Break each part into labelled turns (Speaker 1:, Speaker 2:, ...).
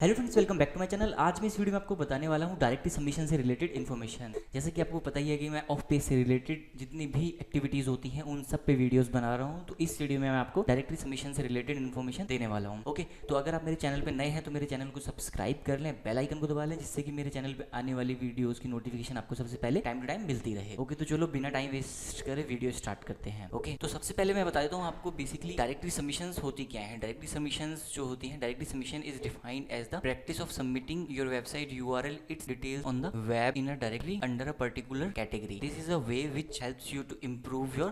Speaker 1: Hello friends, welcome back to my channel. आज मैं इस वीडियो में आपको बताने वाला हूँ डायरेक्टरी सबमिशन से रिलेटेड इन्फॉर्मेशन। जैसे कि आपको पता ही है कि मैं ऑफ पेज से रिलेटेड जितनी भी एक्टिविटीज़ होती हैं उन सब पे वीडियोस बना रहा हूँ। तो इस वीडियो में मैं आपको डायरेक्टरी सबमिशन से रिलेटेड इन्फॉर्मेशन देने वाला हूँ। ओके, तो अगर आप मेरे चैनल पर नए हैं तो मेरे चैनल को सब्सक्राइब कर लें, बेल आइकन को दबा लें, जिससे कि मेरे चैनल पर आने वाली वीडियोज़ की नोटिफिकेशन आपको सबसे पहले टाइम टू टाइम मिलती रहे। ओके, तो चलो बिना टाइम वेस्ट करे वीडियो स्टार्ट करते हैं। ओके, तो सबसे पहले मैं बता देता हूँ आपको बेसिकली डायरेक्टरी सबमिशन होती क्या है। डायरेक्टरी सबमिशन जो होती है, directory submission is defined as the practice of submitting your website URL, its details on the web in a directory under a particular category. This is a way which helps you to improve your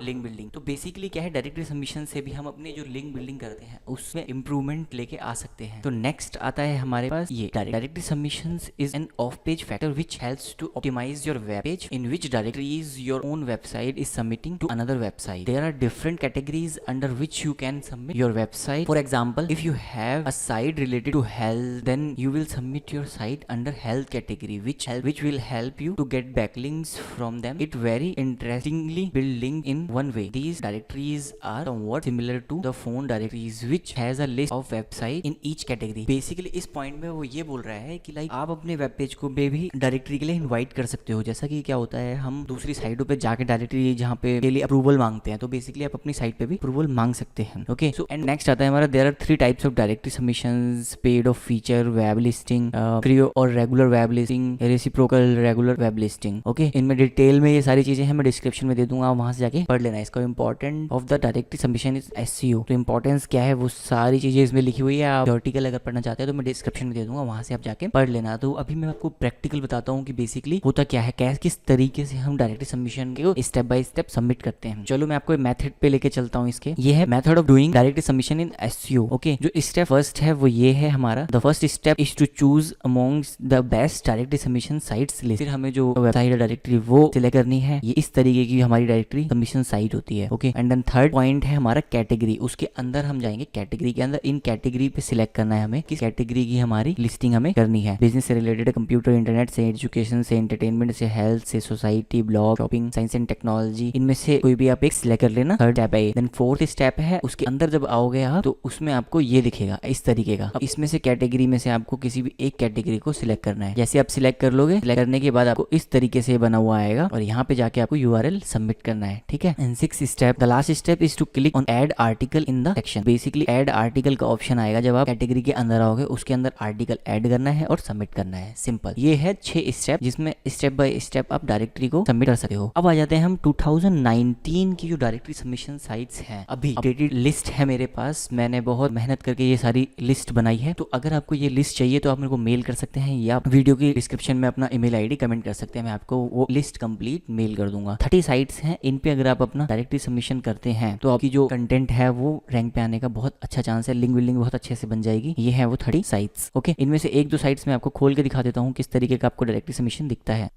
Speaker 1: link building. तो basically क्या है, directory submission से भी हम अपनी जो link building करते हैं उसमें इंप्रूवमेंट लेके आ सकते हैं। तो नेक्स्ट आता है हमारे पास ये directory submission is an off page factor which helps to optimise your web page in which directories your own website is submitting to another website. There are different categories under which you can submit your website. For example, if you have a site related to health, then you will submit your site under health category which will help you to get backlinks from them. It very interestingly build link in one way. These directories are somewhat similar to the phone directories which has a list of website in each category. Basically इस point में वो ये बोल रहा है कि like आप अपने वेब पेज को भी डायरेक्टरी के लिए इनवाइट कर सकते हो। जैसा कि क्या होता है, हम दूसरी साइटों पे जाके डायरेक्टरी जहाँ पे के लिए अप्रूवल मांगते हैं, तो बेसिकली आप अपनी साइट पे भी अप्रूवल मांग सकते हैं। ओके, सो एंड नेक्स्ट आता है हमारा there are 3 types of directory submissions: paid of feature web listing, free और regular web listing, reciprocal regular web listing. Okay, इनमें डिटेल में ये सारी चीजें हैं, मैं डिस्क्रिप्शन में दे दूंगा, वहां से जाके पढ़ लेना है। इसका important of the directory submission is SEO. तो इंपॉर्टेंस क्या है वो सारी चीजें इसमें लिखी हुई है। आप आर्टिकल अगर पढ़ना चाहते हैं तो मैं डिस्क्रिप्शन में दे दूंगा, वहां से आप जाके पढ़ लेना। तो अभी मैं आपको प्रैक्टिकल बताता हूँ कि बेसिकली होता क्या है, किस तरीके से हम डायरेक्टरी सबमिशन को स्टेप बाय स्टेप सबमिट करते हैं। चलो मैं आपको मेथड पे लेके चलता हूँ इसके। ये है method of doing directory submission in SEO. Okay, जो स्टेप फर्स्ट है वो ये है हमारा, the first step is to choose amongst the best directory submission sites list. फिर हमें जो वेबसाइट है डायरेक्टरी वो सिलेक्ट करनी है। ये इस तरीके की हमारी डायरेक्टरी सबमिशन साइट होती है। Okay, and then third point है हमारा कैटेगरी। उसके अंदर हम जाएंगे कैटेगरी के अंदर, इन कैटेगरी पे सिलेक्ट करना है हमें किस कैटेगरी की हमारी लिस्टिंग हमें करनी है। बिजनेस से रिलेटेड, कंप्यूटर इंटरनेट से, एजुकेशन से, एंटरटेनमेंट से, हेल्थ से, society, blog, shopping, science and technology, इनमें से कोई भी आप एक सिलेक्ट कर लेना। थर्ड स्टेप है। देन फोर्थ स्टेप है, उसके अंदर जब आओगे आप तो उसमें आपको ये दिखेगा इस तरीके का। अब इसमें से कैटेगरी में से आपको किसी भी एक कैटेगरी को सिलेक्ट करना है। जैसे आप सिलेक्ट कर लोगे, सिलेक्ट करने के बाद आपको इस तरीके से बना हुआ आएगा और यहाँ पे जाके आपको यूआरएल सबमिट करना है। ठीक है, and sixth step, the last step is to click on add article in the section. Basically add article का ऑप्शन आएगा जब आप कैटेगरी के अंदर आओगे, उसके अंदर आर्टिकल ऐड करना है और सबमिट करना है। सिंपल, ये है 6 स्टेप जिसमें स्टेप बाय स्टेप आप डायरेक्टरी को सबमिट कर सकते हो। अब आ जाते हैं हम 2019 की जो डायरेक्टरी सबमिशन साइट्स हैं। अभी अपडेटेड लिस्ट है मेरे पास, मैंने बहुत मेहनत करके ये सारी लिस्ट बनाई है। तो अगर आपको ये लिस्ट चाहिए तो आप मेरे को मेल कर सकते हैं या वीडियो की डिस्क्रिप्शन में अपना ईमेल आईडी कमेंट कर सकते हैं, मैं आपको वो लिस्ट कंप्लीट मेल कर दूंगा। 30 साइट्स हैं, इन पे अगर आप अपना डायरेक्टरी सबमिशन करते हैं तो आपकी जो कंटेंट है वो रैंक पे आने का बहुत अच्छा चांस है, लिंक बिल्डिंग बहुत अच्छे से बन जाएगी। ये है वो 30 साइट्स। ओके, इनमें से एक दो साइट्स मैं आपको खोल के दिखा देता हूँ किस तरीके का आपको डायरेक्टरी सबमिशन दिखता है।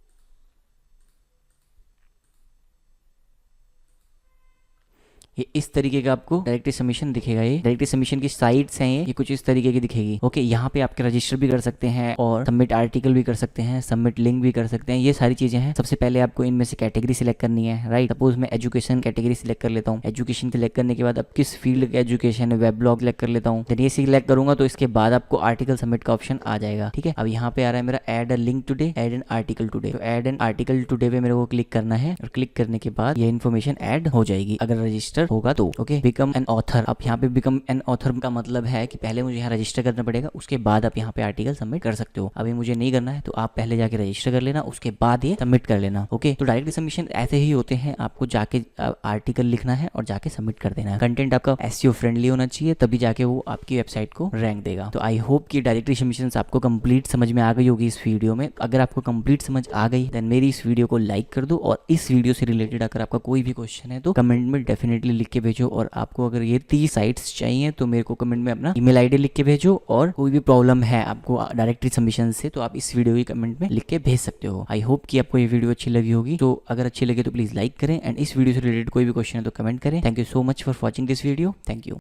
Speaker 1: ये इस तरीके का आपको डायरेक्टरी सबमिशन दिखेगा। ये डायरेक्टरी सबमिशन की साइट्स हैं, ये कुछ इस तरीके की दिखेगी। ओके, यहाँ पे आपके रजिस्टर भी कर सकते हैं और सबमिट आर्टिकल भी कर सकते हैं, सबमिट लिंक भी कर सकते हैं, ये सारी चीजें हैं। सबसे पहले आपको इनमें से कैटेगरी सिलेक्ट करनी है। राइट, सपोज मैं एजुकेशन कैटेगरी सिलेक्ट कर लेता हूँ। एजुकेशन सिलेक्ट करने के बाद अब किस फील्ड का एजुकेशन है, वेब ब्लॉग सिलेक्ट कर लेता हूँ। ये सिलेक्ट करूंगा तो इसके बाद आपको आर्टिकल सबमिट का ऑप्शन आ जाएगा। ठीक है, अब यहाँ पे आ रहा है मेरा add a link today, add an article today. तो एड एन आर्टिकल टुडे पे मेरे को क्लिक करना है और क्लिक करने के बाद ये इन्फॉर्मेशन एड हो जाएगी अगर रजिस्टर होगा तो। Okay, become an author. अब यहाँ पे बिकम एन ऑथर का मतलब है कि पहले मुझे यहाँ रजिस्टर करना पड़ेगा, उसके बाद आप यहाँ पे आर्टिकल सबमिट कर सकते हो। अभी मुझे नहीं करना है तो आप पहले जाके रजिस्टर कर लेना, उसके बाद ये सबमिट कर लेना। ओके, तो डायरेक्टरी सबमिशन ऐसे ही होते हैं, आपको जाके आर्टिकल लिखना है और जाके सबमिट कर देना है। कंटेंट आपका एसईओ फ्रेंडली होना चाहिए, तभी जाके वो आपकी वेबसाइट को रैंक देगा। तो आई होप कि डायरेक्टरी सबमिशन आपको कंप्लीट समझ में आ गई होगी इस वीडियो में। अगर आपको कंप्लीट समझ आ गई देन मेरी इस वीडियो को लाइक कर दो, और इस वीडियो से रिलेटेड अगर आपका कोई भी क्वेश्चन है तो कमेंट में डेफिनेटली लिख के भेजो। और आपको अगर ये 30 साइट्स चाहिए तो मेरे को कमेंट में अपना ईमेल आईडी लिख के भेजो, और कोई भी प्रॉब्लम है आपको डायरेक्टरी सबमिशन से तो आप इस वीडियो की कमेंट में लिख के भेज सकते हो। आई होप कि आपको ये वीडियो अच्छी लगी होगी। तो अगर अच्छी लगे तो प्लीज लाइक करें, एंड इस वीडियो से रिलेटेड कोई भी क्वेश्चन है तो कमेंट करें। Thank you so much for watching this video. Thank you.